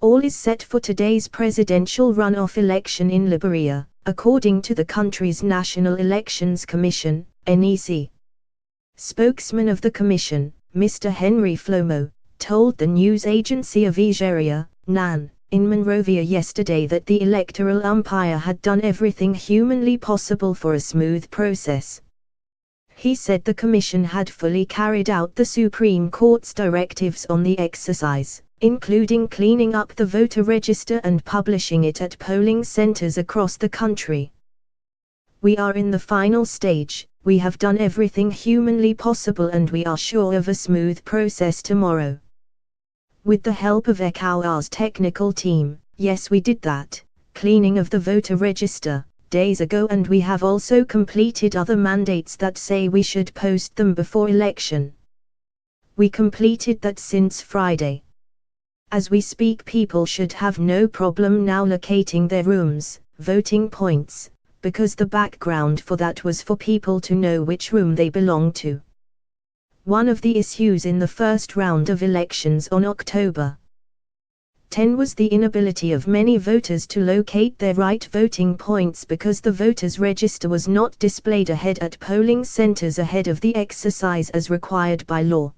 All is set for today's presidential runoff election in Liberia, according to the country's National Elections Commission, NEC. Spokesman of the commission, Mr. Henry Flomo, told the news agency of Nigeria, NAN, in Monrovia yesterday that the electoral umpire had done everything humanly possible for a smooth process. He said the commission had fully carried out the Supreme Court's directives on the exercise, including cleaning up the voter register and publishing it at polling centers across the country. We are in the final stage, we have done everything humanly possible and we are sure of a smooth process tomorrow. With the help of ECOWA's technical team, yes, we did that, cleaning of the voter register, days ago, and we have also completed other mandates that say we should post them before election. We completed that since Friday. As we speak, people should have no problem now locating their rooms, voting points, because the background for that was for people to know which room they belong to. One of the issues in the first round of elections on October 10 was the inability of many voters to locate their right voting points because the voters' register was not displayed ahead at polling centers ahead of the exercise as required by law.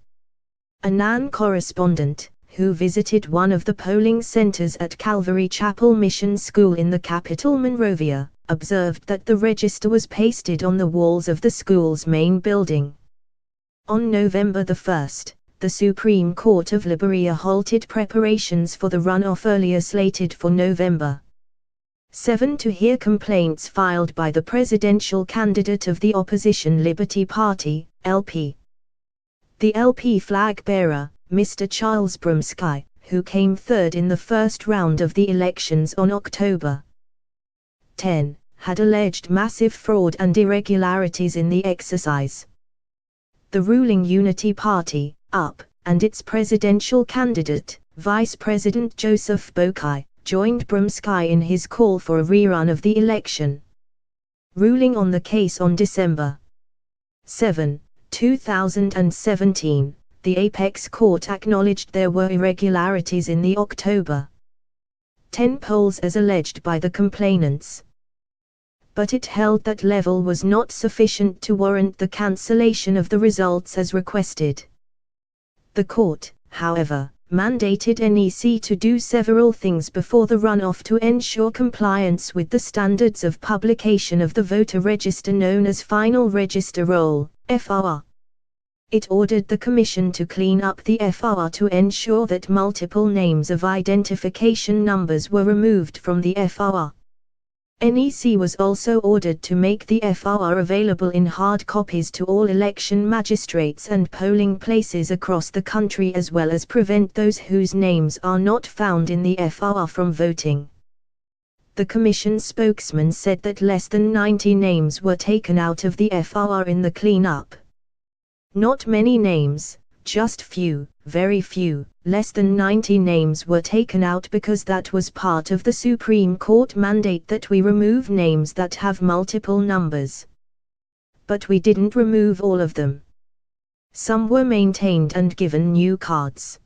A NAN correspondent, who visited one of the polling centers at Calvary Chapel Mission School in the capital Monrovia, observed that the register was pasted on the walls of the school's main building. On November 1, the Supreme Court of Liberia halted preparations for the runoff earlier slated for November 7 to hear complaints filed by the presidential candidate of the opposition Liberty Party, LP. The LP flag bearer, Mr. Charles Brumsky, who came third in the first round of the elections on October 10, had alleged massive fraud and irregularities in the exercise. The ruling Unity Party, UP, and its presidential candidate, Vice President Joseph Boakai, joined Brumsky in his call for a rerun of the election. Ruling on the case on December 7, 2017, the Apex Court acknowledged there were irregularities in the October 10 polls as alleged by the complainants. But it held that level was not sufficient to warrant the cancellation of the results as requested. The court, however, mandated NEC to do several things before the runoff to ensure compliance with the standards of publication of the voter register known as Final Register Roll, FR. It ordered the Commission to clean up the FR to ensure that multiple names of identification numbers were removed from the FR. NEC was also ordered to make the FR available in hard copies to all election magistrates and polling places across the country, as well as prevent those whose names are not found in the FR from voting. The Commission spokesman said that less than 90 names were taken out of the FR in the cleanup. Not many names, just few, very few, less than 90 names were taken out because that was part of the Supreme Court mandate that we remove names that have multiple numbers. But we didn't remove all of them. Some were maintained and given new cards.